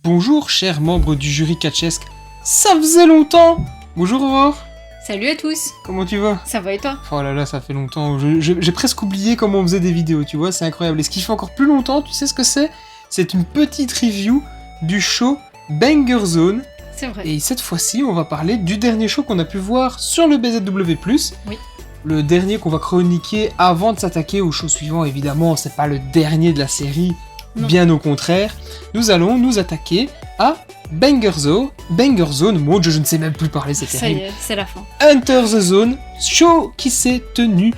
Bonjour, chers membres du jury catchesque. Ça faisait longtemps. Bonjour Aurore. Salut à tous. Comment tu vas? Ça va et toi? Oh là là, ça fait longtemps. J'ai presque oublié comment on faisait des vidéos, tu vois, c'est incroyable. Et ce qui fait encore plus longtemps, tu sais ce que c'est? C'est une petite review du show Banger Zone. C'est vrai. Et cette fois-ci, on va parler du dernier show qu'on a pu voir sur le BZW+. Oui. Le dernier qu'on va chroniquer avant de s'attaquer au show suivant, évidemment, c'est pas le dernier de la série. Non. Bien au contraire, nous allons nous attaquer à Banger Zone, mon dieu, je ne sais même plus parler, c'est Ça terrible. y est, c'est la fin. Enter the Zone, show qui s'est tenu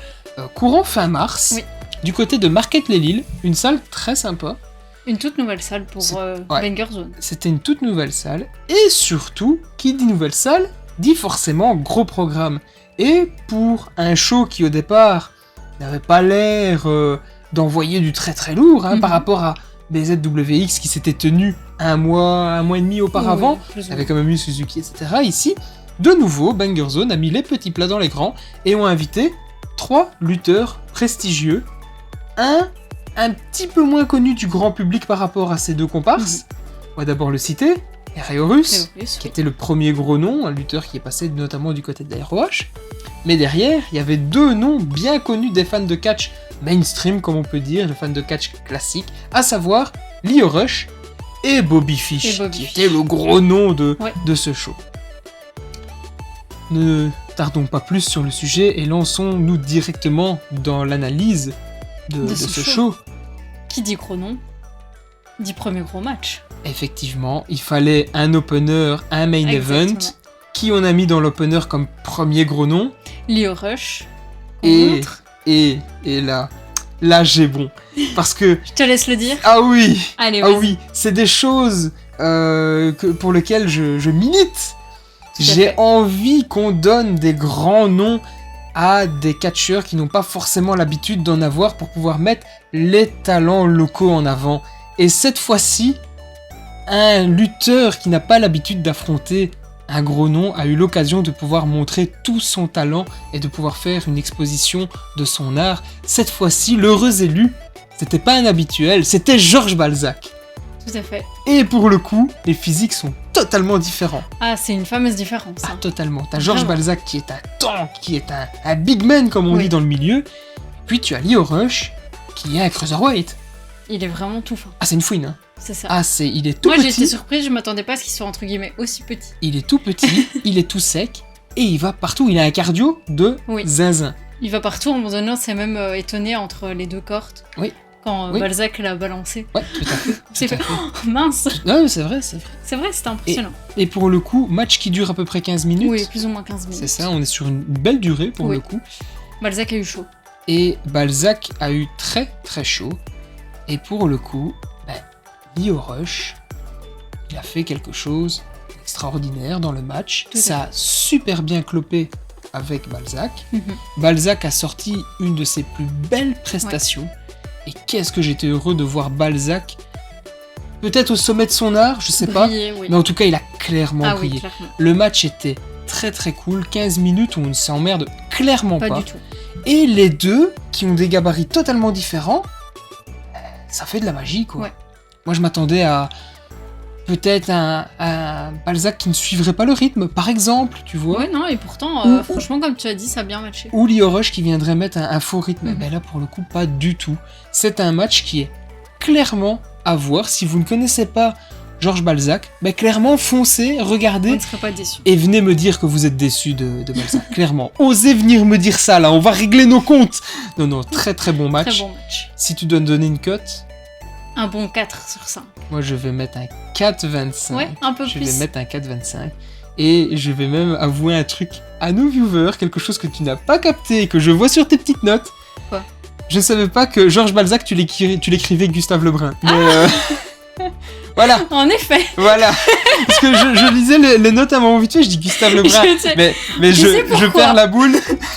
courant fin mars, Oui. du côté de Marquette-les-Lilles, une salle très sympa. Une toute nouvelle salle pour Ouais. Banger Zone. C'était une toute nouvelle salle, et surtout, qui dit nouvelle salle, dit forcément gros programme. Et pour un show qui au départ n'avait pas l'air d'envoyer du très très lourd par rapport à BZWX qui s'était tenu un mois et demi auparavant, Oui, plus ou il y avait moins. quand même eu Suzuki, etc. Ici, de nouveau, Banger Zone a mis les petits plats dans les grands et ont invité 3 lutteurs prestigieux, un petit peu moins connu du grand public par rapport à ces deux comparses. On va d'abord le citer, Erayorus, Plus, qui était le premier gros nom, un lutteur qui est passé notamment du côté de l'AROH. Mais derrière, il y avait 2 noms bien connus des fans de catch mainstream, comme on peut dire, les fans de catch classique, à savoir Lio Rush et Bobby Fish, qui était le gros nom de ce show. Ne tardons pas plus sur le sujet et lançons-nous directement dans l'analyse de ce show. Qui dit gros nom dit premier gros match. Effectivement, il fallait un opener, un main event. Exactement. Qui on a mis dans l'opener comme premier gros nom. Lio Rush. Et, Contre. et là j'ai bon. Parce que, Je te laisse le dire. ah oui, Allez, ah vas-y. oui, c'est des choses pour lesquelles je milite. Tout à J'ai fait. envie qu'on donne des grands noms à des catcheurs qui n'ont pas forcément l'habitude d'en avoir pour pouvoir mettre les talents locaux en avant. Et cette fois-ci, un lutteur qui n'a pas l'habitude d'affronter un gros nom a eu l'occasion de pouvoir montrer tout son talent et de pouvoir faire une exposition de son art. Cette fois-ci, l'heureux élu, c'était pas un habituel, c'était Georges Balzac. Tout à fait. Et pour le coup, les physiques sont totalement différents. Ah, c'est une fameuse différence. Ah, hein. totalement. T'as Georges Vraiment. Balzac qui est un tank, qui est un big man comme on Oui. dit dans le milieu. Puis tu as Lio Rush qui est un cruiserweight. Il est vraiment tout fin. Ah, c'est une fouine. Hein. C'est ça. Ah, il est tout Moi, j'étais petit. surprise, je m'attendais pas à ce qu'il soit entre guillemets aussi petit. Il est tout petit, il est tout sec. Et il va partout. Il a un cardio de Oui. zinzin. Il va partout, à un moment donné, on s'est même étonné entre les deux cordes. Oui. Quand Oui. Balzac l'a balancé. Ouais, tout à fait. C'est tout à fait. fait. Oh, mince. Non, mais c'est vrai, c'est vrai. C'est vrai, c'était impressionnant. Et pour le coup, match qui dure à peu près 15 minutes. Oui, plus ou moins 15 minutes. C'est ça, on est sur une belle durée pour Oui. le coup. Balzac a eu chaud. Et Balzac a eu très très chaud. Et pour le coup, Lio Rush, il a fait quelque chose d'extraordinaire dans le match. Tout à Ça a super bien clopé avec Balzac. Mhm. Balzac a sorti une de ses plus belles prestations. Et qu'est-ce que j'étais heureux de voir Balzac, peut-être au sommet de son art, je sais pas. Briller, oui. Mais en tout cas, il a clairement Ah oui, brillé. clairement. Le match était très très cool, 15 minutes où on ne s'emmerde clairement Pas pas. du tout. Et les deux, qui ont des gabarits totalement différents, ça fait de la magie, quoi. Ouais. Moi, je m'attendais à peut-être un Balzac qui ne suivrait pas le rythme, par exemple, tu vois. Ouais, non, et pourtant, Ou- franchement, comme tu as dit, ça a bien matché. Ou Lio Rush qui viendrait mettre un faux rythme. Mhm. Ben là, pour le coup, pas du tout. C'est un match qui est clairement à voir. Si vous ne connaissez pas Georges Balzac, ben clairement, foncez, On regardez ne serait pas déçu. et venez me dire que vous êtes déçu de Balzac. Clairement. Osez venir me dire ça, là. On va régler nos comptes. Non, très très bon match. Très bon match. Si tu dois me donner une cote, Un bon 4 sur 5. moi je vais mettre un 4,25. Ouais, un peu Je plus. vais mettre un 4,25. Et je vais même avouer un truc à nos viewers, quelque chose que tu n'as pas capté et que je vois sur tes petites notes. Quoi? Je savais pas que Georges Balzac, tu l'écrivais Gustave Lebrun. Mais voilà, En effet. voilà. Parce que je lisais les notes à mon vite fait, je dis Gustave Lebrun. Je sais. Mais Tu sais je pourquoi? perds la boule.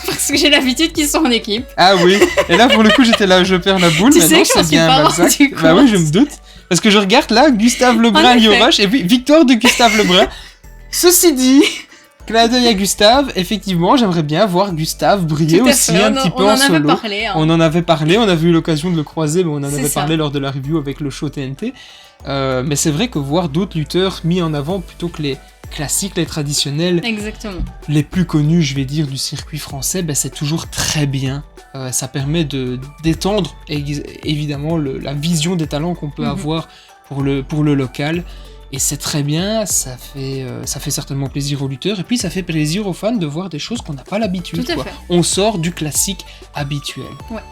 Parce que j'ai l'habitude qu'ils sont en équipe. Ah oui. Et là, pour le coup, j'étais là, je perds la boule. Tu mais sais non, que je m'en c'est suis bien pas Balzac. rendu Bah oui, compte. je me doute. Parce que je regarde là, Gustave En Lebrun, effet. Lio Rush, et puis victoire de Gustave Lebrun. Ceci dit, Clin d'œil à Gustave, effectivement, j'aimerais bien voir Gustave briller Tout à aussi fait, un petit peu on en en avait solo. parlé. Hein. On en avait parlé, on avait eu l'occasion de le croiser, mais on en C'est avait ça. parlé lors de la review avec le show TNT. Mais c'est vrai que voir d'autres lutteurs mis en avant plutôt que les classiques, les traditionnels, Exactement. les plus connus, je vais dire, du circuit français, ben, c'est toujours très bien. Ça permet d'étendre évidemment la vision des talents qu'on peut Mhm. avoir pour le local. Et c'est très bien, ça fait certainement plaisir aux lutteurs, et puis ça fait plaisir aux fans de voir des choses qu'on n'a pas l'habitude. Tout à Quoi. fait. On sort du classique habituel. Ouais.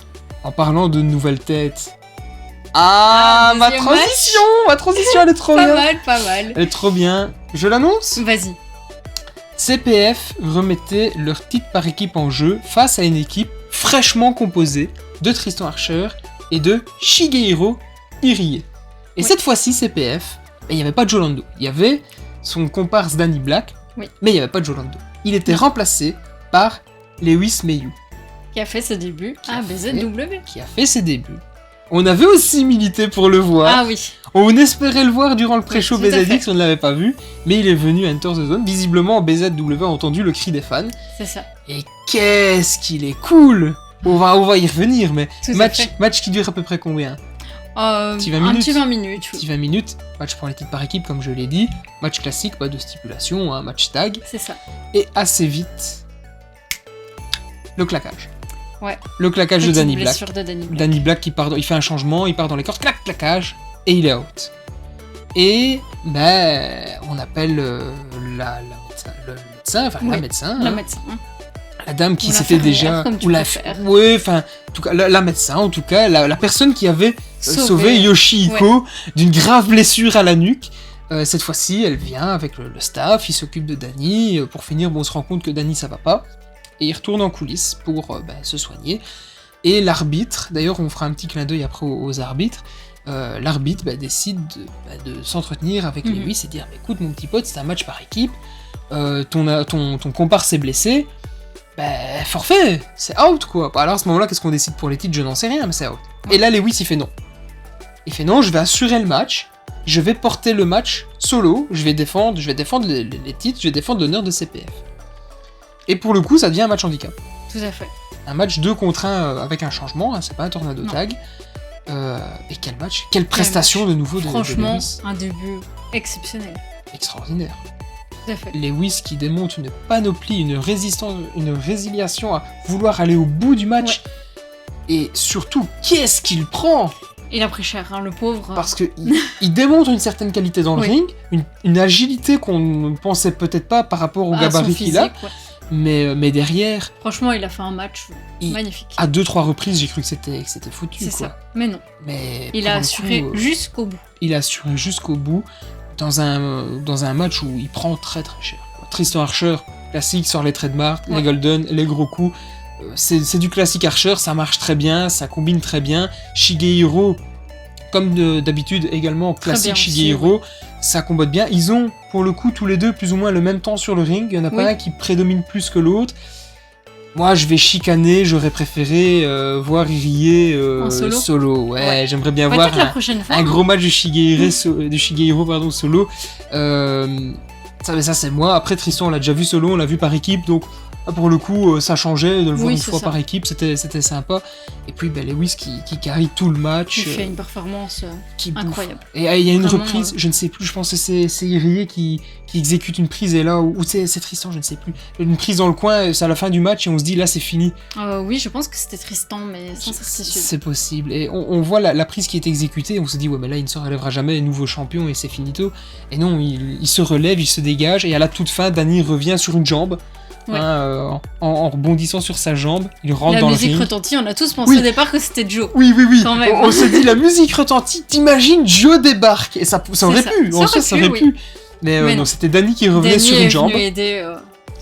En parlant de nouvelles têtes... Ah, ma deuxième transition, elle est trop Pas bien. mal, pas mal. Elle est trop bien. Je l'annonce. Vas-y. CPF remettait leur titre par équipe en jeu face à une équipe fraîchement composée de Tristan Archer et de Shigehiro Irie. Et Oui. cette fois-ci, CPF, il n'y avait pas de Jolando. Il y avait son comparse Danny Black, Oui. mais il n'y avait pas de Jolando. Il était remplacé par Lewis Mayu, Qui a fait ses débuts a à BZW. qui a fait ses débuts. On avait aussi milité pour le voir. Ah oui. On espérait le voir durant le pré-show Oui, tout à BZX, fait. on ne l'avait pas vu, mais il est venu à Enter the Zone. Visiblement, BZW a entendu le cri des fans. C'est ça. Et qu'est-ce qu'il est cool! On va y revenir, mais Tout à match fait. qui dure à peu près combien? Petit 20 un minutes. petit 20 minutes. Oui. Petit 20 minutes, match pour les titres par équipe, comme je l'ai dit. Match classique, pas de stipulation, match tag. C'est ça. Et assez vite, le claquage. Ouais. Le claquage de Petite Danny Black. blessure de Danny Black. Danny Black il fait un changement, il part dans les cordes, claquage, et il est out. Et ben, on appelle le médecin, enfin Oui, la médecin, La hein, médecin. Hein. la dame qui Ou s'était l'infirmière, déjà, comme tu ou la, préfères. ouais, enfin, en tout cas, la médecin, en tout cas, la personne qui avait sauvé Yoshihiko d'une grave blessure à la nuque. Cette fois-ci, elle vient avec le staff, il s'occupe de Danny. Pour finir, bon, on se rend compte que Danny ça va pas, et il retourne en coulisses pour se soigner. Et l'arbitre, d'ailleurs, on fera un petit clin d'œil après aux arbitres. L'arbitre décide de s'entretenir avec Mhm. Lewis et dire mais écoute mon petit pote, c'est un match par équipe, ton comparse s'est blessé, forfait, c'est out quoi. Alors à ce moment-là, qu'est-ce qu'on décide pour les titres? Je n'en sais rien, mais c'est out. Et là Lewis il fait non. Il fait non, je vais assurer le match, je vais porter le match solo, je vais défendre les titres, je vais défendre l'honneur de CPF. Et pour le coup, ça devient un match handicap. Tout à fait. Un match 2 contre 1 avec un changement, hein, c'est pas un tornado Non. tag. Et quel match, quelle prestation de nouveau de Franchement, Lewis. un début exceptionnel. Extraordinaire. Tout à fait. Lewis qui démontre une panoplie, une résistance, une résiliation à vouloir aller au bout du match. Et surtout, qu'est-ce qu'il prend? Il a pris cher, hein, le pauvre. Parce que il démontre une certaine qualité dans le Oui. ring, une agilité qu'on ne pensait peut-être pas par rapport au Ah, gabarit son qu'il a, physique, ouais. mais derrière, Franchement, il a fait un match Il- magnifique. à 2-3 reprises, j'ai cru que c'était foutu. C'est quoi. ça. Mais non, Mais il pour a le assuré coup, jusqu'au bout. il a assuré jusqu'au bout dans un match où il prend très très cher. quoi. Tristan Archer, classique, sort les trademarks, Ouais. les golden, les gros coups. C'est du classique Archer, ça marche très bien, ça combine très bien. Shigehiro, comme d'habitude également, classique bien aussi, Shigehiro, ça combote bien. Ils ont pour le coup tous les deux plus ou moins le même temps sur le ring, il y en a pas Oui. un qui prédomine plus que l'autre. Moi, je vais chicaner, j'aurais préféré voir Irie En solo. Ouais, Ouais. j'aimerais bien voir Peut-être la prochaine fois. un hein. gros match de Shigehiro solo. Ça c'est moi. Après Tristan, on l'a déjà vu solo, on l'a vu par équipe, donc là, pour le coup, ça changeait de le voir Oui, une c'est fois ça. par équipe, c'était sympa. Et puis Lewis qui carry tout le match, Il fait une performance qui bouffe. incroyable. Et il y a une Vraiment, reprise, je ne sais plus, je pense que c'est Irie qui exécute une prise, et là, ou c'est Tristan, je ne sais plus. Une prise dans le coin, c'est à la fin du match, et on se dit là c'est fini. Oui, je pense que c'était Tristan, mais sans certitude. C'est possible. Et on voit la prise qui est exécutée, on se dit ouais mais là il ne se relèvera jamais, nouveau champion et c'est finito. Et non, il se relève, il se dégage, et à la toute fin, Danny revient sur une jambe, Ouais. en rebondissant sur sa jambe, il rentre La dans le musique ring. retentit, on a tous pensé Oui. au départ que c'était Joe. Oui, Quand même. on se dit la musique retentit, t'imagines Joe débarque, et ça aurait ça. pu, Ça en soi aurait ça pu, aurait oui. pu. Mais Mais non, non. c'était Danny qui revenait Danny sur est une jambe. venu aider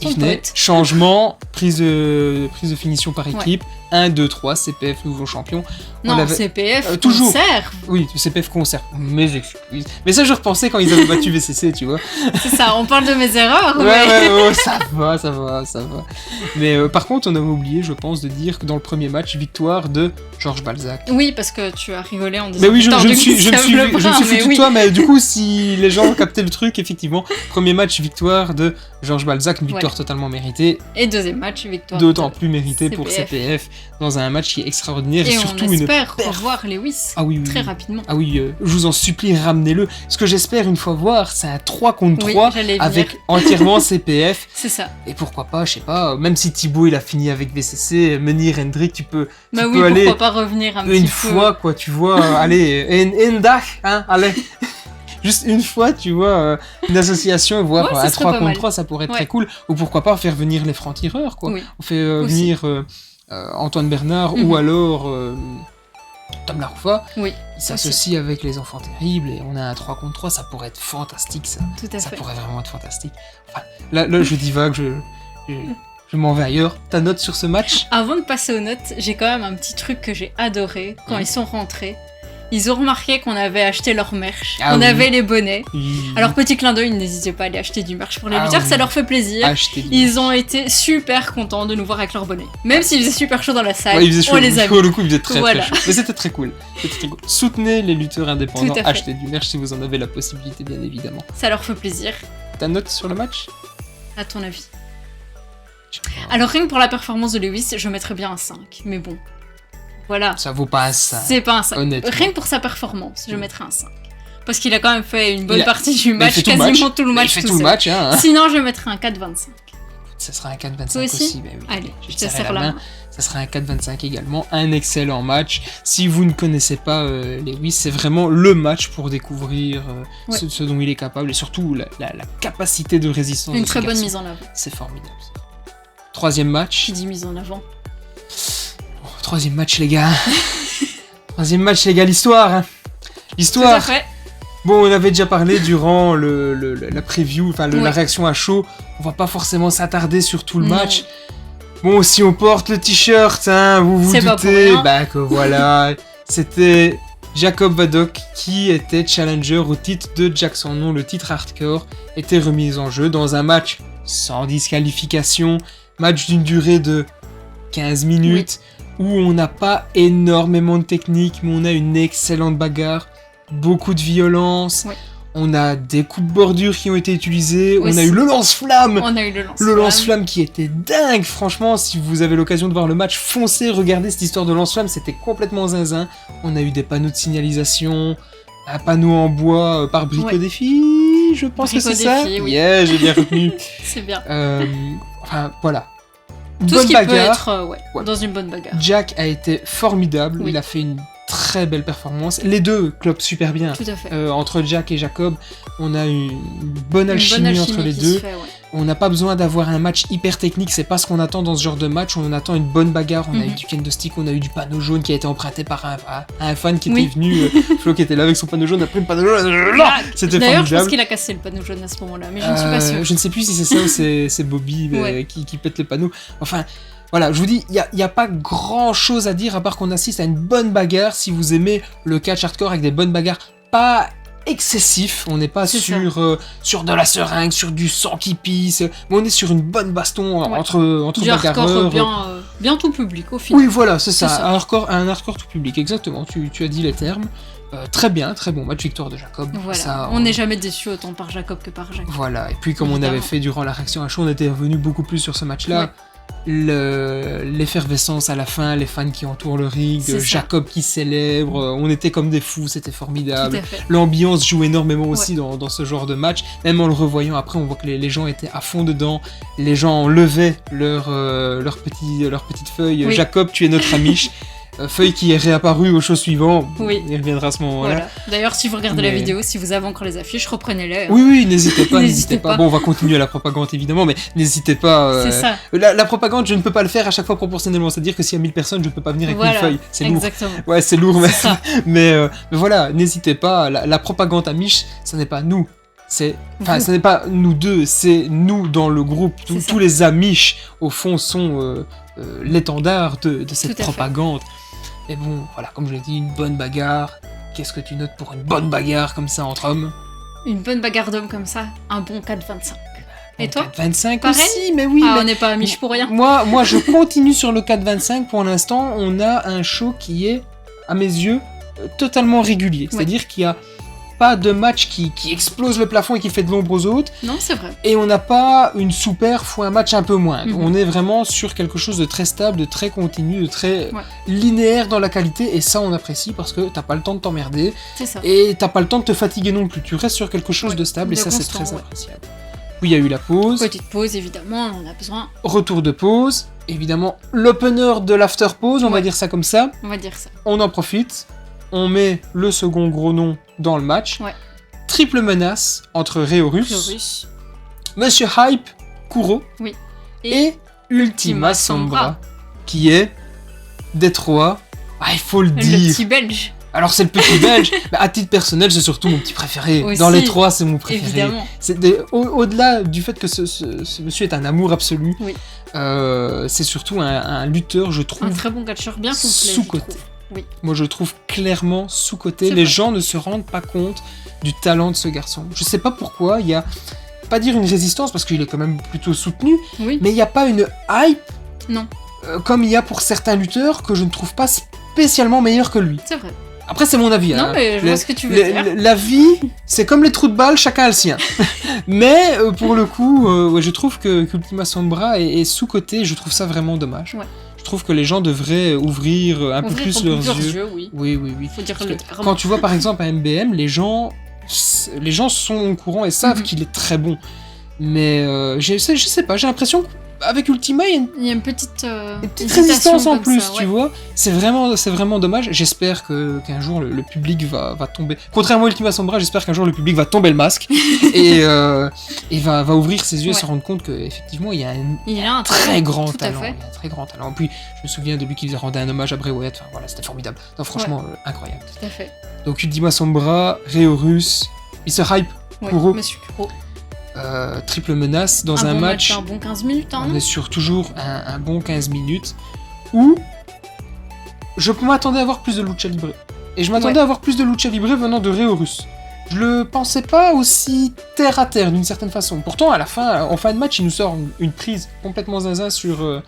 Il son venait, pote. changement, prise de finition par équipe, 1, 2, 3, CPF, nouveau champion. On Non, avait- CPF, toujours. conserve. Oui, CPF concert, mes excuses. Mais ça, je repensais quand ils avaient battu VCC, tu vois. C'est ça, on parle de mes erreurs, Ouais, mais... ouais, ça va. Mais par contre, on avait oublié, je pense, de dire que dans le premier match, victoire de Georges Balzac. Oui, parce que tu as rigolé en disant... Mais oui, je Putain, me de suis Gustave Lebrun, foutu mais de oui. toi, mais du coup, si les gens ont capté le truc, effectivement, premier match, victoire de Georges Balzac, une victoire victoire totalement méritée. Et deuxième match, victoire. D'autant plus méritée pour CPF. CPF dans un match qui est extraordinaire Et surtout on espère perf. revoir Lewis Ah oui, très rapidement. Ah oui, je vous en supplie, ramenez-le. Ce que j'espère une fois voir, c'est un 3 contre Oui, 3 j'allais avec venir. entièrement CPF. C'est ça. Et pourquoi pas, je sais pas, même si Thibaut il a fini avec VCC, Menhir, Hendrik, tu peux Bah oui, peux aller pourquoi pas revenir un petit une peu. fois, quoi, tu vois, allez, une dag, hein, allez. Juste une fois, tu vois, une association, voir Ouais, ça un serait 3 pas contre mal. 3, ça pourrait être Ouais. très cool. Ou pourquoi pas faire venir les francs-tireurs, quoi. Oui. On fait Aussi. venir Antoine Bernard ou alors Tom Laroufa. Oui, Il s'associe avec les enfants terribles et on a un 3 contre 3, ça pourrait être fantastique, ça. tout à Ça fait. pourrait vraiment être fantastique. Enfin, là je divague, je m'en vais ailleurs. Ta note sur ce match? Avant de passer aux notes, j'ai quand même un petit truc que j'ai adoré quand ils sont rentrés. Ils ont remarqué qu'on avait acheté leur merch, Ah on oui. avait les bonnets. Oui. Alors petit clin d'œil, n'hésitez pas à aller acheter du merch pour les lutteurs, oui. ça leur fait plaisir. Acheter du- Ils ont été super contents de nous voir avec leurs bonnets. Même s'il faisait super chaud dans la salle, Ouais, il faisait chaud, on les a pour vus. le coup, il faisait très Voilà. très chaud. Mais c'était très cool. C'était très cool. Soutenez les lutteurs indépendants, Tout à fait. achetez du merch si vous en avez la possibilité, bien évidemment. Ça leur fait plaisir, Ta note sur le match? à ton avis. Je sais pas. Alors rien que pour la performance de Lewis, je mettrais bien un 5. Mais bon, voilà. Ça vaut pas ça. C'est pas un 5. honnêtement. Rien que pour sa performance, je mettrais un 5. Parce qu'il a quand même fait une Il bonne a- partie du Mais il match, fait tout le quasiment match. tout le Mais il match fait tout tout le seul. match, hein. Sinon, je mettrais un 4,25. Ça sera un 4-25 Toi aussi aussi, ben oui. Allez, je te tirerai serre la la main. main. Ça sera un 4-25 également, un excellent match. Si vous ne connaissez pas Lewis, c'est vraiment le match pour découvrir Ouais. ce dont il est capable et surtout la capacité de résistance Une de ce très bonne garçon. mise en avant. C'est formidable. Troisième match. Qui dit mise en avant? Oh, troisième match, les gars. Troisième match, les gars, l'histoire. Hein. Tout à L'histoire. fait. Bon, on avait déjà parlé durant la preview, enfin Ouais. la réaction à chaud. On va pas forcément s'attarder sur tout le Non. match. Bon, si on porte le t-shirt, hein, vous vous C'est pas pour doutez, rien. bah que voilà, c'était Jacob Vadok qui était challenger au titre de Jack son nom. Le titre hardcore était remis en jeu dans un match sans disqualification, match d'une durée de 15 minutes, où on n'a pas énormément de technique, mais on a une excellente bagarre, beaucoup de violence, Oui. on a des coups de bordure qui ont été utilisés, on a Aussi. eu le lance-flamme. On a eu le lance. Le lance-flamme qui était dingue, franchement, si vous avez l'occasion de voir le match, foncez, regardez cette histoire de lance-flamme, c'était complètement zinzin. On a eu des panneaux de signalisation, un panneau en bois par Brico Ouais. Défi, je pense Brico que c'est ça. Défi, oui. Yeah, j'ai bien retenu. C'est bien. Enfin, voilà. Tout ce Bonne qui peut bagarre. être Ouais. dans une bonne bagarre. Jack a été formidable, Oui. il a fait une très belle performance. Les deux clopent super bien. Tout à fait. Entre Jack et Jacob, on a une bonne Une alchimie, bonne alchimie entre les qui deux. se fait, ouais. On n'a pas besoin d'avoir un match hyper technique, c'est pas ce qu'on attend dans ce genre de match. On attend une bonne bagarre. On a eu Mhm. du kendo stick, on a eu du panneau jaune qui a été emprunté par un fan qui Oui. était venu. Flo qui était là avec son panneau jaune, après le panneau jaune. Ah, C'était D'ailleurs, je pense formidable. qu'il a cassé le panneau jaune à ce moment-là, mais je ne suis pas sûre. Je ne sais plus si c'est ça ou c'est Bobby Ouais. qui pète le panneau. Enfin, voilà, je vous dis, il n'y a pas grand chose à dire à part qu'on assiste à une bonne bagarre. Si vous aimez le catch hardcore avec des bonnes bagarres, pas excessif, on n'est pas C'est sur de la seringue, sur du sang qui pisse, mais on est sur une bonne baston Ouais. entre Du hardcore bagarreurs. bien tout public au final. Oui, voilà, c'est ça, ça. un hardcore tout public, exactement, tu as dit les termes. Très bien, très bon match, victoire de Jacob. Voilà. Ça, On n'est jamais déçu autant par Jacob que par Jack. Voilà, et puis comme on Évidemment. avait fait durant la réaction à chaud, on était revenu beaucoup plus sur ce match-là. Ouais. L'effervescence à la fin, les fans qui entourent le ring, C'est ça. Jacob qui célèbre, on était comme des fous, c'était Tout formidable. à fait. L'ambiance joue énormément aussi dans ce genre de match. Même en le revoyant après, on voit que les gens étaient à fond dedans. Les gens levaient leur petite feuille. Oui. Jacob, tu es notre amiche. Feuille qui est réapparue au show suivant. Oui. Il reviendra à ce moment-là. Voilà. D'ailleurs, si vous regardez la Mais- vidéo, si vous avez encore les affiches, reprenez-les. hein. Oui, oui, n'hésitez pas, N'hésitez n'hésitez pas. pas. Bon, on va continuer la propagande évidemment, mais n'hésitez pas. C'est ça. La propagande, je ne peux pas le faire à chaque fois proportionnellement. C'est-à-dire que s'il y a 1000 personnes, je ne peux pas venir avec 1000 Voilà. feuilles. C'est lourd. Exactement. Ouais, c'est lourd, mais, C'est ça. mais voilà, n'hésitez pas. La propagande Amish, ce n'est pas nous. Enfin, Vous. ce n'est pas nous deux, c'est nous dans le groupe. C'est ça. Tous les Amish, au fond, sont l'étendard de cette Tout à fait. propagande. Et bon, voilà, comme je l'ai dit, une bonne bagarre. Qu'est-ce que tu notes pour une bonne bagarre comme ça entre hommes? Une bonne bagarre d'homme comme ça, un bon 4,25. Et toi 25 Pareil aussi, mais oui. Ah, mais on n'est pas amiche pour rien. Moi, je continue sur le 4,25. Pour l'instant, on a un show qui est, à mes yeux, totalement régulier. C'est-à-dire qu'il y a pas de match qui explose le plafond et qui fait de l'ombre aux autres. Non, c'est vrai. Et on n'a pas une super fois un match un peu moins. Mhm. On est vraiment sur quelque chose de très stable, de très continu, de très linéaire dans la qualité. Et ça, on apprécie parce que t'as pas le temps de t'emmerder. C'est ça. Et t'as pas le temps de te fatiguer non plus. Tu restes sur quelque chose de stable et de ça, c'est constant, très appréciable. Puis il y a eu la pause. Petite pause, évidemment, on en a besoin. Retour de pause. Évidemment, l'opener de l'after pause, on va dire ça comme ça. On va dire ça. On en profite. On met le second gros nom dans le match. Ouais. Triple menace entre Réorus, Réorus. Monsieur Hype, Kuro Oui. et Ultima Sombra, qui est Détroit. Ah, il faut le Le dire. petit belge. Alors c'est le petit belge, mais à titre personnel, c'est surtout mon petit préféré. Aussi, dans les trois, c'est mon préféré. Évidemment. Au-delà du fait que ce monsieur est un amour absolu, Oui. c'est surtout un lutteur, je trouve, Un très bon catcheur, bien complet. sous-coté. Oui. Moi, je le trouve clairement sous-coté. C'est Les vrai. gens ne se rendent pas compte du talent de ce garçon. Je sais pas pourquoi, il y a, pas dire une résistance, parce qu'il est quand même plutôt soutenu, Oui. mais il n'y a pas une hype, Non. comme il y a pour certains lutteurs que je ne trouve pas spécialement meilleurs que lui. C'est vrai. Après, c'est mon avis. Non, hein. mais je vois ce que tu veux dire. La vie, c'est comme les trous de balles, chacun a le sien. Mais pour le coup, ouais, je trouve qu'Ultima Sombra est sous-coté, je trouve ça vraiment dommage. Ouais. Je trouve que les gens devraient ouvrir un peu plus leurs yeux. Oui. Oui. Faut dire Parce le que terme. quand tu vois par exemple un MBM, les gens sont au courant et savent Mhm. qu'il est très bon. Mais je sais pas, j'ai l'impression qu'avec Ultima, il y a Il y a une petite petite hésitation résistance en comme plus, ça, tu ouais. vois. C'est vraiment dommage. J'espère qu'un jour le public va tomber. Contrairement à Ultima Sombra, j'espère qu'un jour le public va tomber le masque et va ouvrir ses yeux et Ouais. se rendre compte qu'effectivement, il y a un Il a un très grand tout à talent. fait. Il y a un très grand talent. Puis je me souviens de lui qui rendait un hommage à Bray Wyatt. Enfin voilà, c'était formidable. Non, franchement, incroyable. Tout à fait. Donc Ultima Sombra, Réorus, Mr. Hype, Ouais, Kuro. Monsieur Kuro. Triple menace dans un bon match. Un bon 15 minutes, hein, On non est sur toujours un bon 15 minutes où je m'attendais à avoir plus de lucha libre. Et je m'attendais Ouais. à avoir plus de lucha libre venant de Réorus. Je le pensais pas aussi terre à terre d'une certaine façon. Pourtant, à la fin, en fin de match, il nous sort une prise complètement zinzin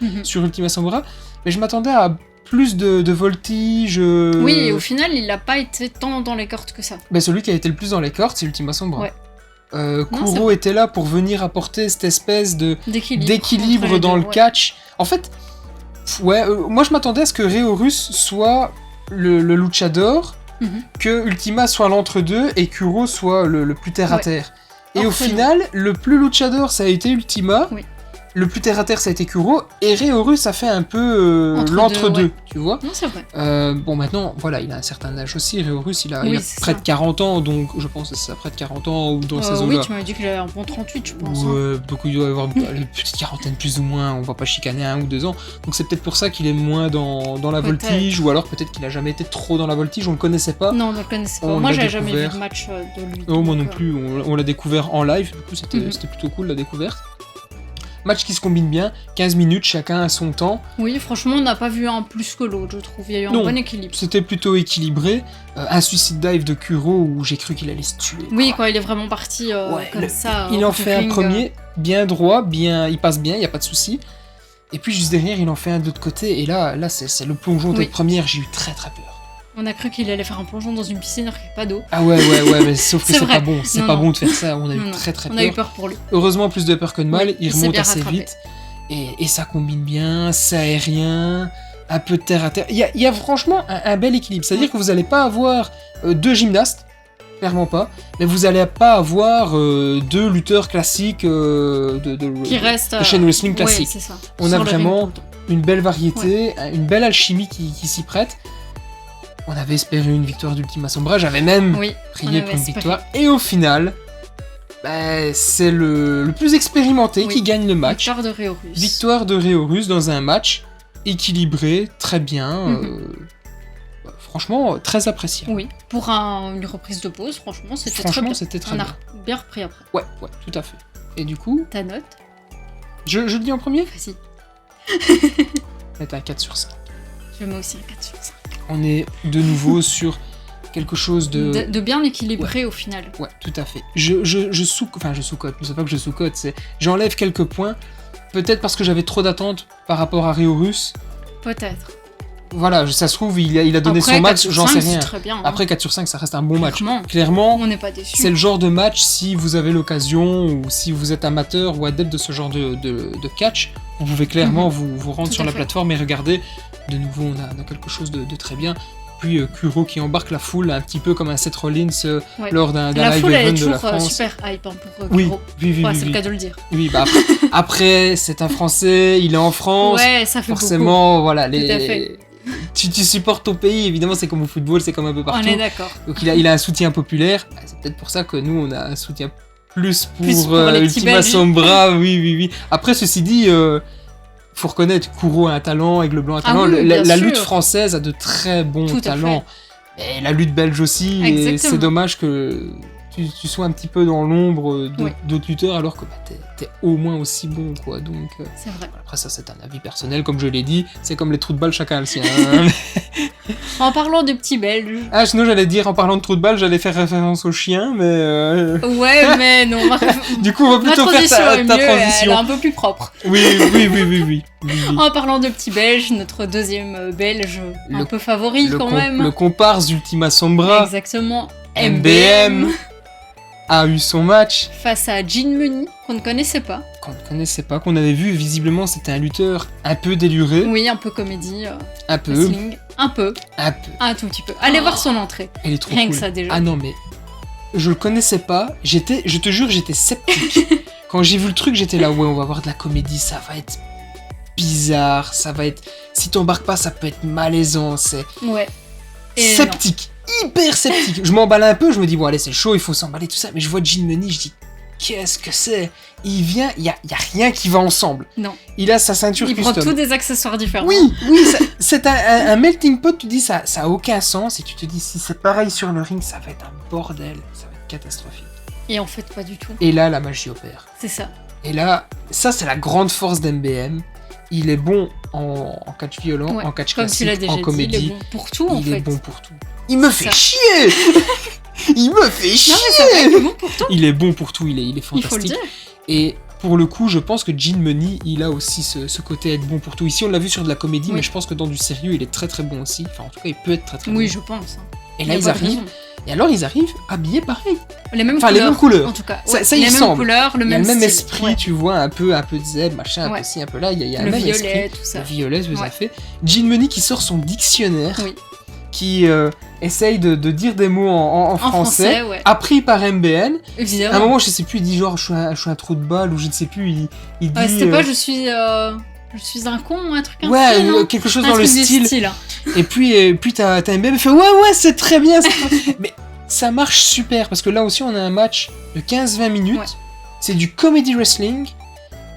Mhm. sur Ultima Sombra. Mais je m'attendais à plus de voltige. Oui, et au final, il n'a pas été tant dans les cordes que ça. Ben, celui qui a été le plus dans les cordes, c'est Ultima Sombra. Ouais. c'est Kuro vrai. était là pour venir apporter cette espèce d'équilibre entre les dans deux, le ouais. catch. En fait, moi je m'attendais à ce que Réorus soit le luchador, Mhm. que Ultima soit l'entre-deux et Kuro soit le plus terre-à-terre. Et au Orphelin. final, le plus luchador ça a été Ultima, Oui. le plus terre-à-terre ça a été Kuro, et Réorus a fait un peu Entre-deux, l'entre-deux, ouais. tu vois. Non, c'est vrai. Bon, maintenant, voilà, il a un certain âge aussi. Réorus, il a Oui, c'est près ça. de 40 ans, donc je pense que c'est ça, près de 40 ans ou dans ces Oui, eaux-là. tu m'avais dit qu'il avait un bon 38, je pense. hein. Ouais, donc il doit avoir une petite quarantaine plus ou moins, on va pas chicaner 1 ou 2 ans. Donc c'est peut-être pour ça qu'il est moins dans la Peut-être. voltige, ou alors peut-être qu'il a jamais été trop dans la voltige, on le connaissait pas. Non, on ne le connaissait pas. On Moi, l'a j'avais jamais vu découvert. de match de lui. Oh, moi donc, non plus, on l'a découvert en live, du coup c'était Mhm. plutôt cool la découverte. Match qui se combine bien, 15 minutes, chacun à son temps. Oui, franchement, on n'a pas vu un plus que l'autre, je trouve. Il y a eu un Non. bon équilibre. C'était plutôt équilibré. Un suicide dive de Kuro où j'ai cru qu'il allait se tuer. Oui, quoi. quand il est vraiment parti Ouais, comme ça. Il au en bout du fait un ring, premier, bien droit, il passe bien, il n'y a pas de souci. Et puis juste derrière, il en fait un de l'autre côté. Et là c'est le plongeon de Oui. première, j'ai eu très très peur. On a cru qu'il allait faire un plongeon dans une piscine alors qu'il n'y a pas d'eau. Ah ouais, mais sauf que C'est c'est vrai. pas bon. C'est Non, pas non. bon de faire ça, on a eu Non, non. très très On a eu peur. peur pour lui. Heureusement, plus de peur que de mal, Oui, il il s'est remonte bien assez rattrapé. vite. Et ça combine bien, c'est aérien, un peu de terre à terre. Il y a franchement un bel équilibre. C'est-à-dire que vous n'allez pas avoir deux gymnastes, clairement pas, mais vous n'allez pas avoir deux lutteurs classiques Qui reste. de chaîne wrestling classique. Ouais, c'est ça. On Sur a le ring vraiment tout le temps. une belle variété, une belle alchimie qui s'y prête. On avait espéré une victoire d'Ultima Sombra, j'avais même Oui, prié on pour avait une espéré. victoire. Et au final, c'est le plus expérimenté Oui. qui gagne le match. Victoire de Réorus. Victoire de Réorus dans un match équilibré, très bien. Franchement, très appréciable. Oui, pour une reprise de pause, franchement, c'était très Franchement, bien. c'était très On a bien. bien repris après. Ouais, tout à fait. Et du coup, Ta note je le dis en premier, Vas-y. mettre un 4 sur 5. Je mets aussi un 4 sur 5. On est de nouveau sur quelque chose De bien équilibré au final. Ouais, tout à fait. Je sous-cote, c'est pas que je sous-cote, c'est j'enlève quelques points, peut-être parce que j'avais trop d'attentes par rapport à Réorus. Peut-être. voilà, ça se trouve, il a donné Après, son max, 4 sur j'en 5, sais rien. C'est très bien. Après 4 sur 5, ça reste un bon match. Clairement. Clairement, On n'est pas déçus. c'est le genre de match, si vous avez l'occasion, ou si vous êtes amateur ou adepte de ce genre de catch, vous pouvez clairement vous rendre Tout sur à la fait. plateforme et regarder. De nouveau, on a quelque chose de très bien. Puis Kuro qui embarque la foule, un petit peu comme un Seth Rollins Ouais. lors d'un La live foule, elle est event de la toujours France. super hype hein, pour Oui, Kuro. oui, Ouais, c'est oui. le cas de le dire. Oui, bah après, c'est un Français, il est en France. Ouais, ça fait Forcément, voilà, Tout à fait. tu supportes ton pays, évidemment, c'est comme au football, c'est comme un peu beaucoup. partout. On est d'accord. Donc il a un soutien populaire. Bah, c'est peut-être pour ça que nous, on a un soutien plus pour Plus pour les petits Ultima Belges. Sombra. Oui. Après, ceci dit, faut reconnaître, Kuro a un talent, Aigle Blanc a un talent. oui, bien la sûr. lutte française a de très bons Tout à talents. Et la lutte belge aussi. Et Exactement. c'est dommage que tu sois un petit peu dans l'ombre Oui. d'autres lutteurs alors que t'es au moins aussi bon, quoi. Donc, C'est vrai. après, ça, c'est un avis personnel, comme je l'ai dit. C'est comme les trous de balle, chacun a le sien. En parlant de petits Belges. Ah, sinon, j'allais dire, en parlant de trous de balle, j'allais faire référence au chien, mais. Ouais, mais non. Du coup, on va Ma plutôt faire transition ta est mieux, elle est transition. un peu plus propre. Oui. En parlant de petits Belges, notre deuxième Belge, un Le- peu favori quand même. Le comparse d'Ultima Sombra, Exactement. MBM, a eu son match, Face à Jean Money, qu'on ne connaissait pas. qu'on ne connaissait pas, qu'on avait vu. Visiblement, c'était un lutteur un peu déluré. Oui, un peu comédie, Un peu. wrestling. Un peu. Un tout petit peu. Allez voir son entrée. Elle est trop Rien que cool. ça, déjà. Ah non, mais. Je le connaissais pas. Je te jure, j'étais sceptique. Quand j'ai vu le truc, j'étais là, ouais, on va voir de la comédie, ça va être bizarre, ça va être. Si t'embarques pas, ça peut être malaisant, c'est. Ouais. Et Sceptique, hyper sceptique. Je m'emballe un peu, je me dis, bon, allez, c'est chaud, il faut s'emballer, tout ça. Mais je vois Jean Money, je dis, qu'est-ce que c'est? Il vient, il y a rien qui va ensemble. Non. Il a sa ceinture Il prend custom. tous des accessoires différents. Oui, c'est un melting pot, tu dis, ça a aucun sens. Et tu te dis, si c'est pareil sur le ring, ça va être un bordel, ça va être catastrophique. Et en fait, pas du tout. Et là, la magie opère. C'est ça. Et là, ça, c'est la grande force d'MBM. Il est bon en catch violent, Ouais. en catch Comme tu l'as classique, déjà en dit, comédie. il est bon pour tout en Il fait. est bon pour tout. Il me C'est fait ça. chier. Il me fait chier. Non mais c'est vrai, il est bon pour tout. Il est bon pour tout, il est Il faut le fantastique. dire. Et pour le coup, je pense que Jean Money, il a aussi ce côté être bon pour tout. Ici, on l'a vu sur de la comédie, Oui. mais je pense que dans du sérieux, il est très très bon aussi. Enfin, en tout cas, il peut être très très Oui, bon. je pense. hein. Et Il là, y a ils pas de arrivent. raison. Et alors, ils arrivent habillés pareil. Les mêmes Enfin, couleurs. les mêmes couleurs. En tout cas. Ça- Ouais. ça y les mêmes ressemble. couleurs, le Il y a même le même style. esprit, Ouais. tu vois, un peu de zèbre, machin, un Ouais. peu ci, un peu là. Il y a un Le même violet, esprit. tout ça. Le violet, tout Ouais. à fait. Jean Money qui sort son dictionnaire, Oui. qui essaye de dire des mots en En français, français, ouais. appris par MBN. À un Évidemment. moment, je sais plus, il dit genre je suis un trou de balle ou je ne sais plus. Il dit. Ouais, c'était pas je suis un con ou un truc ainsi, Ouais, non quelque chose Un dans le truc du style. style, hein. Et puis t'as MBN, il fait ouais, c'est très bien. Mais ça marche super parce que là aussi, on a un match de 15-20 minutes. Ouais. C'est du comedy wrestling,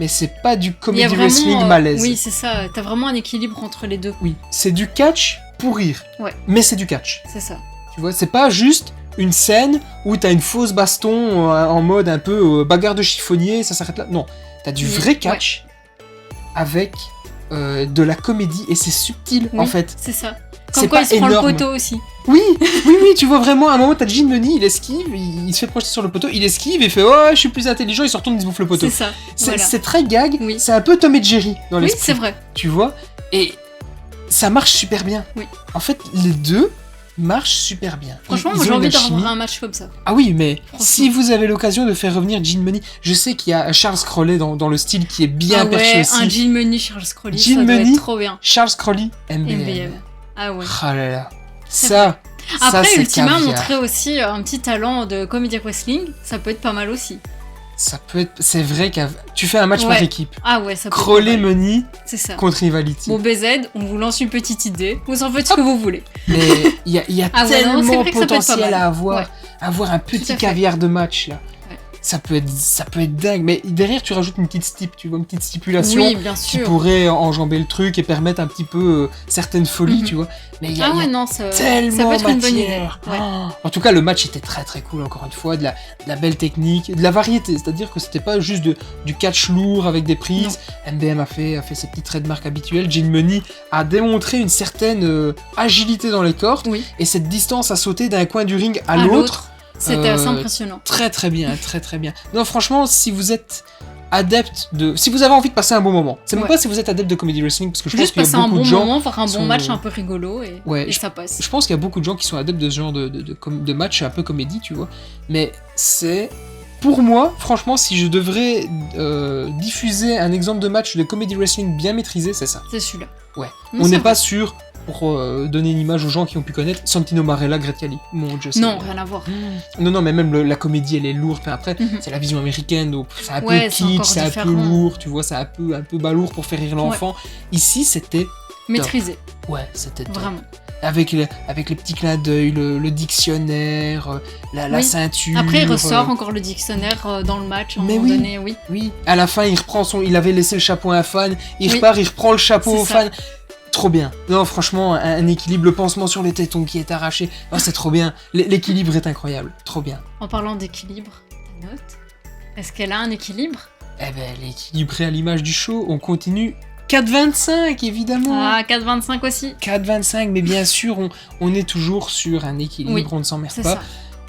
mais c'est pas du Il y a comedy vraiment, wrestling malaise. Oui, c'est ça. T'as vraiment un équilibre entre les deux. Oui, c'est du catch pour rire. Ouais. Mais c'est du catch. C'est ça. Tu vois, c'est pas juste une scène où t'as une fausse baston en mode un peu bagarre de chiffonnier, ça s'arrête là. Non, t'as du Oui, vrai catch avec de la comédie et c'est subtil Oui, en fait. C'est ça. C'est Comme quoi pas il se prend énorme. le poteau aussi. Oui, tu vois vraiment à un moment t'as Jean Money, il esquive, il se fait projeter sur le poteau, il esquive et fait ouais, je suis plus intelligent, il se retourne, il se bouffe le poteau. C'est ça. C'est Voilà. c'est très gag, Oui. c'est un peu Tom et Jerry dans Oui, l'esprit. c'est vrai. Tu vois, et ça marche super bien. Oui. En fait, les deux marchent super bien. Franchement, Ils moi j'ai ont envie une d'avoir alchimie. un match comme ça. Ah oui, mais Franchement. si vous avez l'occasion de faire revenir Jean Money, je sais qu'il y a Charles Crowley dans le style qui est bien Ah perché ouais, aussi. un Jean Money, Charles Crowley, Jean ça doit Money, être trop bien. Charles Crowley, MBM. MBM. Ah ouais. Ah là là. C'est Ça, Après, c'est Ultima caviar. montrait aussi un petit talent de comedy wrestling. Ça peut être pas mal aussi. Ça peut être. C'est vrai que tu fais un match Ouais. par équipe. Ah ouais, ça peut être Crowley pas mal. Money C'est ça. contre Rivality. Bon, BZ, on vous lance une petite idée. Vous en faites ce que vous voulez. Mais il y a Ah ouais, non, c'est tellement vrai que ça peut être pas potentiel mal. à avoir. Ouais. Avoir un Tout à petit fait. caviar de match là. Ouais. Ça peut être dingue. Mais derrière, tu rajoutes une petite tu vois, une petite stipulation. Oui, bien Qui sûr. pourrait enjamber le truc et permettre un petit peu certaines folies, Mhm. tu vois. Mais il y a, Ah il y a ouais, non, ça tellement peut être une bonne idée. matière. Ouais. Oh. En tout cas, le match était très très cool, encore une fois, de la belle technique, de la variété, c'est-à-dire que c'était pas juste du catch lourd avec des prises. MBM a fait ses petits trademarks habituels. Jean Money a démontré une certaine agilité dans les cordes Oui, et cette distance à sauter d'un coin du ring à à l'autre. l'autre. C'était assez Euh, impressionnant. Très très bien, très très bien. Non, franchement, si vous êtes adepte de... Si vous avez envie de passer un bon moment, c'est même Ouais. pas si vous êtes adepte de comedy wrestling, parce que je pense Juste qu'il y passer a un beaucoup bon de gens... moment, faire un bon sont- match un peu rigolo et, Ouais, et ça passe. Je pense qu'il y a beaucoup de gens qui sont adeptes de ce genre de match un peu comédie, tu vois. Mais c'est... Pour moi, franchement, si je devrais diffuser un exemple de match de comedy wrestling bien maîtrisé, c'est ça. C'est celui-là. Ouais. Non, On c'est n'est vrai. pas sûr, pour donner une image aux gens qui ont pu connaître, Santino Marella, Great Khali. Mon Dieu, c'est... Non, rien à voir. Non, mais même la comédie, elle est lourde. Enfin, après, Mhm. c'est la vision américaine, donc c'est un Ouais, peu c'est kitsch, encore c'est un peu différent. lourd, tu vois, c'est un peu balourd pour faire rire l'enfant. Ici, c'était... Maîtrisé, Ouais, c'était top. vraiment. Avec les petits clins d'œil, le dictionnaire, la Oui. ceinture... Après, il ressort encore le dictionnaire dans le match, à un Mais moment oui. donné, oui. Oui, à la fin, il avait laissé le chapeau à un fan, il Oui. repart, il reprend le chapeau C'est au ça. fan. Trop bien. Non, franchement, un équilibre, le pansement sur les tétons qui est arraché. Oh, c'est trop bien. L'équilibre est incroyable. Trop bien. En parlant d'équilibre, ta note, est-ce qu'elle a un équilibre? Eh ben, l'équilibre est à l'image du show. On continue 4,25 évidemment. Ah, 4,25 aussi. 4,25, mais bien sûr, on est toujours sur un équilibre, Oui, on ne s'emmerde C'est pas. ça.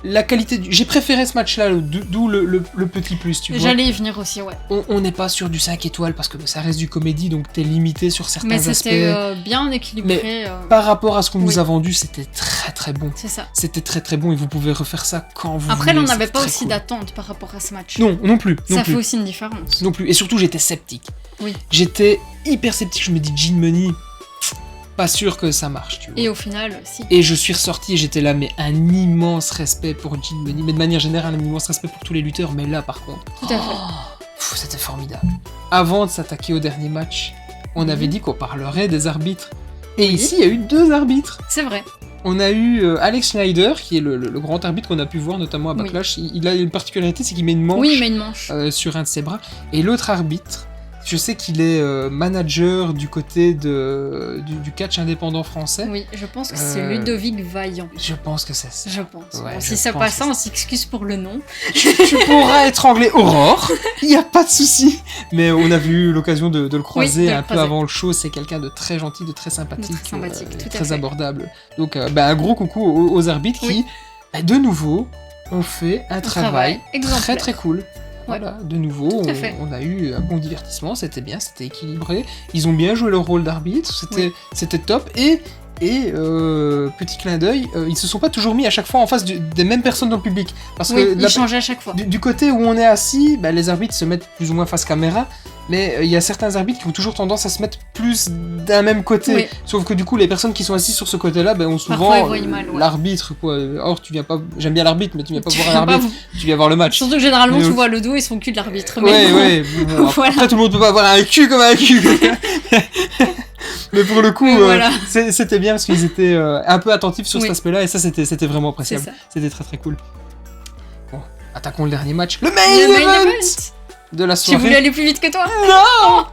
La qualité j'ai préféré ce match-là, d'où le petit plus, tu vois. J'allais y venir aussi, ouais. On n'est pas sur du 5 étoiles parce que ça reste du comédie, donc t'es limité sur certains Mais aspects. c'était bien équilibré. Par rapport à ce qu'on nous Oui. a vendu, c'était très très bon. C'est ça. C'était très très bon et vous pouvez refaire ça quand vous Après, voulez. on n'avait c'était pas très aussi cool. d'attente par rapport à ce match. Non, non plus. Non Ça plus. fait aussi une différence. Non plus. Et surtout, j'étais sceptique. Oui. J'étais hyper sceptique. Je me dis, Gin Money, pas sûr que ça marche, tu vois. Et au final, si. Et je suis ressorti et j'étais là, mais un immense respect pour Gin Money. Mais de manière générale, un immense respect pour tous les lutteurs. Mais là, par contre, Tout à fait. c'était formidable. Avant de s'attaquer au dernier match, on avait dit qu'on parlerait des arbitres. Et Oui. ici, il y a eu 2 arbitres. C'est vrai. On a eu Alex Schneider, qui est le grand arbitre qu'on a pu voir notamment à Oui. Backlash. Il a une particularité, c'est qu'il met une manche Oui, mais une manche. sur un de ses bras. Et l'autre arbitre, je sais qu'il est manager du côté du catch indépendant français. Oui, je pense que c'est Euh, Ludovic Vaillant. Je pense que c'est ça. Je pense. Ouais, Bon, je si c'est pense pas que ça, on s'excuse pour le nom. Tu pourras étrangler Aurore, il n'y a pas de souci. Mais on a eu l'occasion de le croiser de le un peu croiser. avant le show. C'est quelqu'un de très gentil, de très sympathique, De très sympathique, tout à très fait. abordable. Donc un gros coucou aux arbitres Oui. qui, de nouveau, ont fait un travail travail exemplaire. très très cool. Voilà, de nouveau, Tout à fait. on a eu un bon divertissement, c'était bien, c'était équilibré. Ils ont bien joué leur rôle d'arbitre, c'était top. Et petit clin d'œil, ils se sont pas toujours mis à chaque fois en face des mêmes personnes dans le public. Parce Oui, que il changeait à chaque fois. du côté où on est assis, les arbitres se mettent plus ou moins face caméra, mais il y a certains arbitres qui ont toujours tendance à se mettre plus d'un même côté. Oui. Sauf que du coup, les personnes qui sont assises sur ce côté-là ont souvent Parfois, ils voient mal, ouais. l'arbitre, quoi. Or, tu viens pas. J'aime bien l'arbitre, mais tu viens pas Tu voir un viens pas arbitre, tu viens voir le match. Surtout que généralement, Mais tu au- vois le dos et son cul de l'arbitre. Mais Ouais, bon. ouais. Bon, Voilà. Après, tout le monde peut pas avoir un cul comme un cul. Mais pour le coup, Mais voilà. c'était bien parce qu'ils étaient un peu attentifs sur cet Oui. aspect-là et ça, c'était vraiment C'est appréciable. ça. C'était très très cool. Bon, attaquons le dernier match. Le Le main main event event. de la Tu soirée. voulais aller plus vite que toi? Non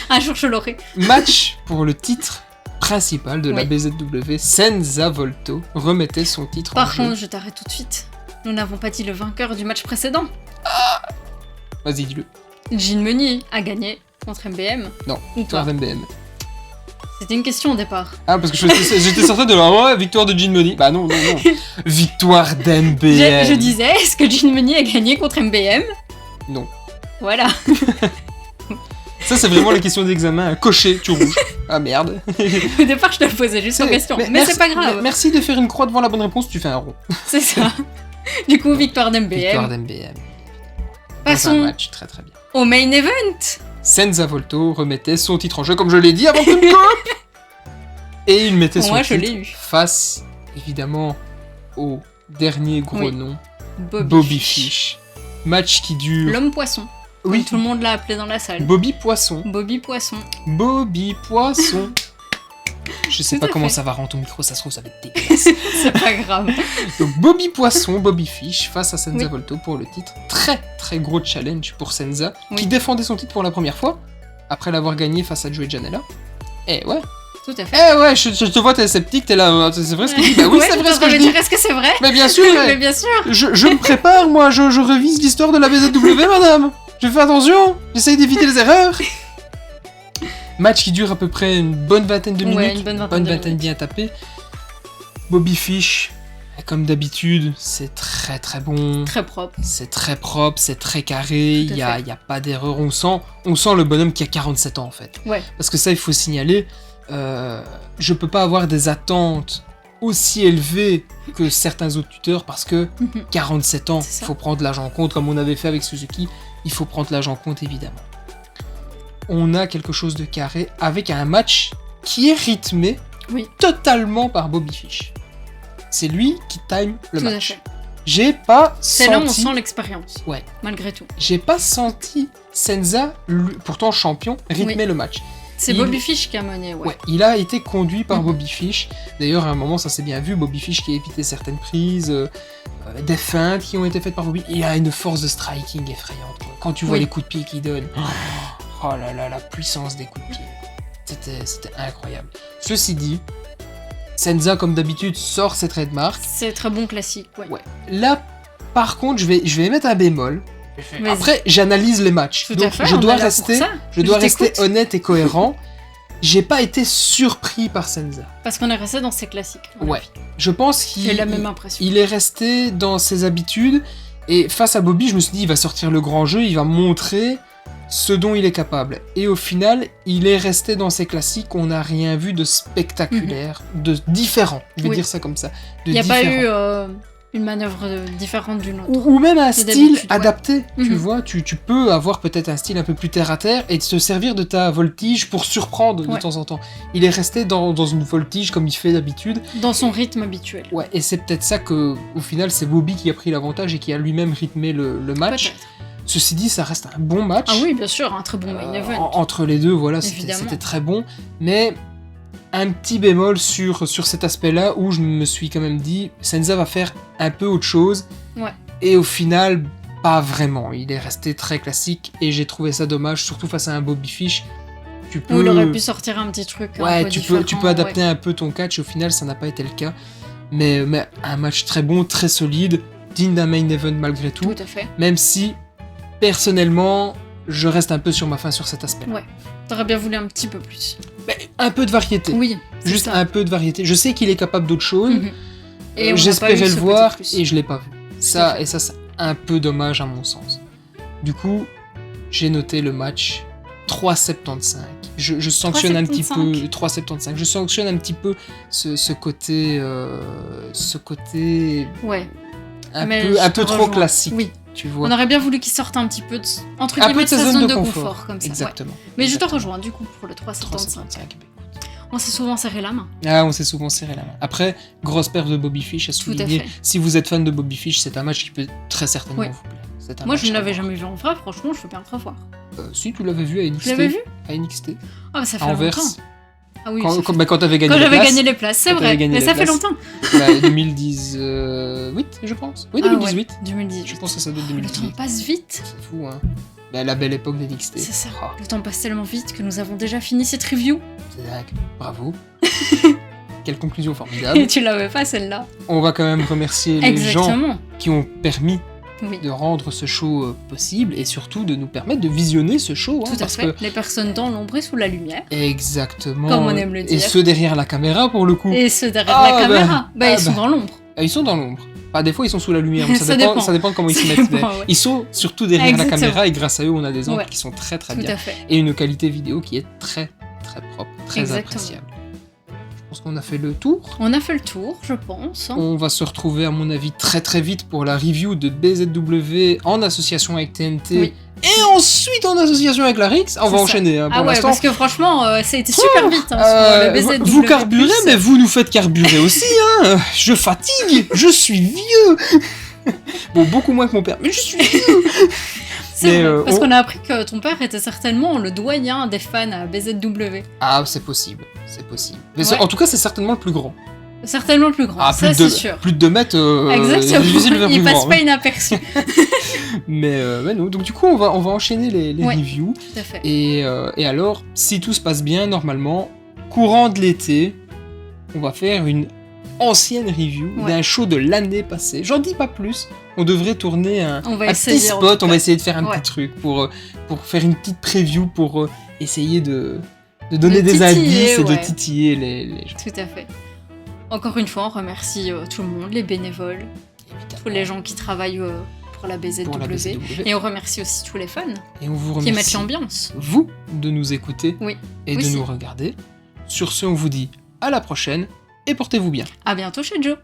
Un jour, je l'aurai. Match pour le titre principal de la Oui. BZW. Senza Volto remettait son titre en Par jeu. contre, je t'arrête tout de suite. Nous n'avons pas dit le vainqueur du match précédent. Vas-y, dis-le. Gin Meunier a gagné contre MBM. Non, Ou victoire toi. d'MBM. C'était une question au départ. Ah, parce que j'étais certain de la ouais, victoire de Gin Money. Bah non. Victoire d'MBM. Je disais, est-ce que Gin Meunier a gagné contre MBM? Non. Voilà. Ça, c'est vraiment la question d'examen. Coché, tu rouges. Ah merde. Au départ, je te posais juste en question. Mais merci- c'est pas grave. Merci de faire une croix devant la bonne réponse, tu fais un rond. C'est ça. Du coup, victoire Victoire d'MBM. d'MBM. Dans un Passons match très très bien. au main event. Senza Volto remettait son titre en jeu, comme je l'ai dit avant que tu me coupes. Et il mettait son Moi, je titre l'ai eu. face, évidemment, au dernier gros Oui. nom, Bobby, Bobby Fish. Match qui dure... L'homme poisson. Comme Oui, tout le monde l'a appelé dans la salle. Bobby Poisson. Bobby Poisson. Bobby Poisson. Je sais Tout pas à comment fait. ça va rendre ton micro, ça se trouve, ça va être dégueulasse. C'est pas grave. Donc Bobby Poisson, Bobby Fish face à Senza Oui. Volto pour le titre. Très très gros challenge pour Senza, Oui. qui défendait son titre pour la première fois, après l'avoir gagné face à Joey Janela. Et ouais, Tout à fait. je te vois, t'es sceptique, t'es là, c'est vrai ce que tu dis. Bah oui, Ouais, c'est j'étais vrai en ce train que de je me dis. dire, est-ce que c'est vrai? Mais bien sûr, Mais bien sûr. je me prépare, moi, je révise l'histoire de la BZW, madame. Je fais attention, j'essaye d'éviter les erreurs. Match qui dure à peu près une bonne vingtaine de minutes. Ouais, une bonne vingtaine de minutes. bien tapée. Bobby Fish, Et comme d'habitude, c'est très très bon. Très propre. C'est très propre, c'est très carré, Tout il à n'y fait. a pas d'erreur. On sent le bonhomme qui a 47 ans en fait. Ouais. Parce que ça, il faut signaler, je peux pas avoir des attentes aussi élevées que certains autres tuteurs parce que 47 ans, C'est il ça. faut prendre l'âge en compte, comme on avait fait avec Suzuki, il faut prendre l'âge en compte évidemment. On a quelque chose de carré avec un match qui est rythmé Oui. totalement par Bobby Fish. C'est lui qui time le Tout à match. fait. J'ai pas C'est là où on senti, sent l'expérience. Ouais. Malgré tout. j'ai pas senti Senza, pourtant champion, rythmer le match. C'est Il- Bobby Fish qui a mené, ouais. Ouais, il a été conduit par Mhm. Bobby Fish. D'ailleurs, à un moment, ça s'est bien vu. Bobby Fish qui a évité certaines prises, des feintes qui ont été faites par Bobby. Il a une force de striking effrayante, quoi. Quand tu vois Oui. les coups de pied qu'il donne, oh là là, la puissance des coups de pied. C'était incroyable. Ceci dit, Senza, comme d'habitude, sort ses trademarks. C'est très bon classique, ouais. Ouais. Là, par contre, je vais mettre un bémol. Vas-y. Après, j'analyse les matchs. Tout Donc, à fait, je on dois est là pour rester, ça. je dois Je rester t'écoute. honnête et cohérent. J'ai pas été surpris par Senza. Parce qu'on est resté dans ses classiques. Voilà. Ouais. Je pense J'ai qu'il la même impression. il est resté dans ses habitudes. Et face à Bobby, je me suis dit, il va sortir le grand jeu, il va montrer ce dont il est capable. Et au final, il est resté dans ses classiques. On n'a rien vu de spectaculaire, de différent. Je vais Oui. dire ça comme ça. De Il n'y a pas différent. eu une manœuvre différente d'une autre. Ou même un Que style d'habitude, ouais. adapté, tu Mhm. vois, tu peux avoir peut-être un style un peu plus terre à terre et te servir de ta voltige pour surprendre de Ouais. temps en temps. Il est resté dans une voltige comme il fait d'habitude, Dans son rythme habituel. ouais, et c'est peut-être ça que, au final, c'est Bobby qui a pris l'avantage et qui a lui-même rythmé le match. Peut-être. Ceci dit, ça reste un bon match. Ah oui, bien sûr, un très bon main event. Entre les deux, voilà, Évidemment. c'était très bon, mais un petit bémol sur cet aspect-là où je me suis quand même dit, Senza va faire un peu autre chose. Ouais. Et au final, pas vraiment. Il est resté très classique et j'ai trouvé ça dommage, surtout face à un Bobby Fish. Tu peux, Où il aurait pu sortir un petit truc. un ouais, peu tu différent, peux adapter ouais. un peu ton catch. Au final, ça n'a pas été le cas. Mais un match très bon, très solide, digne d'un main event malgré tout. Tout à fait. Même si, personnellement, je reste un peu sur ma faim sur cet aspect. Ouais. T'aurais bien voulu un petit peu plus. Mais un peu de variété. Oui. c'est Juste ça. un peu de variété. Je sais qu'il est capable d'autre chose. Mhm. Et on n'a pas J'espérais eu le ce voir petit plus. et je l'ai pas vu. à Ça fait. et ça c'est un peu dommage à mon sens. Du coup, j'ai noté le match 3,75. Je sanctionne un petit peu 3,75. Je sanctionne un petit peu ce côté Ouais. un Mais peu je te trop rejoins. classique. Oui. Tu vois. On aurait bien voulu qu'il sorte un petit peu de, entre Un peu guillemets, de sa zone de confort. comme ça. Ouais. Exactement. Mais je te Exactement. rejoins du coup pour le 3,75. 3,75. On s'est souvent serré la main. Ah, on s'est souvent serré la main. Après, grosse perte de Bobby Fish à Tout à souligner. fait. Si vous êtes fan de Bobby Fish, c'est un match qui peut très certainement Oui. vous plaire. C'est un Moi, match je ne à l'avais voir. jamais vu en vrai, franchement, je veux bien te revoir. Si, tu l'avais vu à NXT. Tu l'avais vu À NXT. Ah, bah, ça fait À Anvers. longtemps. Ah oui, Quand, ça fait- quand, bah, quand t'avais gagné quand les j'avais places. gagné les places, c'est Quand vrai. t'avais gagné Mais les ça fait places. longtemps. Bah, 2018, je pense. Oui, Ah 2018. ouais, 2018. Je pense que ça doit être Le temps 2018. passe vite. C'est fou, hein. Bah, la belle époque d'NXT. C'est ça. Ah, Le temps passe tellement vite que nous avons déjà fini cette review. c'est dingue. Bravo. Quelle conclusion formidable. Et tu l'avais pas celle-là. On va quand même remercier les gens Exactement. qui ont permis Oui. de rendre ce show possible et surtout de nous permettre de visionner ce show. hein, Tout à parce fait. que Les personnes dans l'ombre et sous la lumière. exactement. Comme on aime le Et dire. ceux derrière la caméra pour le coup. Et ceux derrière Ah, la bah, caméra. Bah, ah, ils sont bah. dans l'ombre. Ils sont dans l'ombre. Bah, des fois, ils sont sous la lumière, mais Ça dépend. ça dépend de comment ils se Ça mettent. dépend, mais ouais. Ils sont surtout derrière Exactement. la caméra et grâce à eux, on a des angles Ouais. qui sont très très Tout bien. à fait. Et une qualité vidéo qui est très très propre, très Exactement. appréciable. Je pense qu'on a fait le tour. On a fait le tour, je pense. hein. On va se retrouver, à mon avis, très très vite pour la review de BZW en association avec TNT. Oui. Et ensuite en association avec la Rix. On va C'est ça. enchaîner hein, pour Ah ouais, l'instant. parce que franchement, ça a été super vite. Hein, sur le BZW+. Vous carburez, mais vous nous faites carburer aussi. Hein. Je fatigue, je suis vieux. Bon, beaucoup moins que mon père, mais je suis vieux. C'est mais, vrai, parce on- qu'on a appris que ton père était certainement le doyen des fans à BZW. Ah, c'est possible, c'est possible. Mais Ouais. en tout cas, c'est certainement le plus grand. Certainement le plus grand, Ah, ça c'est sûr. plus de 2 mètres, Exactement, c'est difficile de faire il plus passe grand. pas hein. inaperçu. Mais non. Donc du coup, on va enchaîner les Ouais. reviews. Tout à fait. Et alors, si tout se passe bien, normalement, courant de l'été, on va faire une ancienne review Ouais. d'un show de l'année passée. J'en dis pas plus. On devrait tourner un On va petit essayer, en spot, tout on cas. va essayer de faire un Ouais. petit truc pour faire une petite preview, pour essayer de donner De des titiller, indices et de ouais. titiller les gens. Tout à fait. Encore une fois, on remercie tout le monde, les bénévoles, Évidemment. tous les gens qui travaillent pour la BZW. Pour la BZW. Et on remercie aussi tous les fans Et on vous qui mettent remercie, l'ambiance. vous, de nous écouter Oui. et Oui, de si. nous regarder. Sur ce, on vous dit à la prochaine et portez-vous bien. À bientôt chez Joe.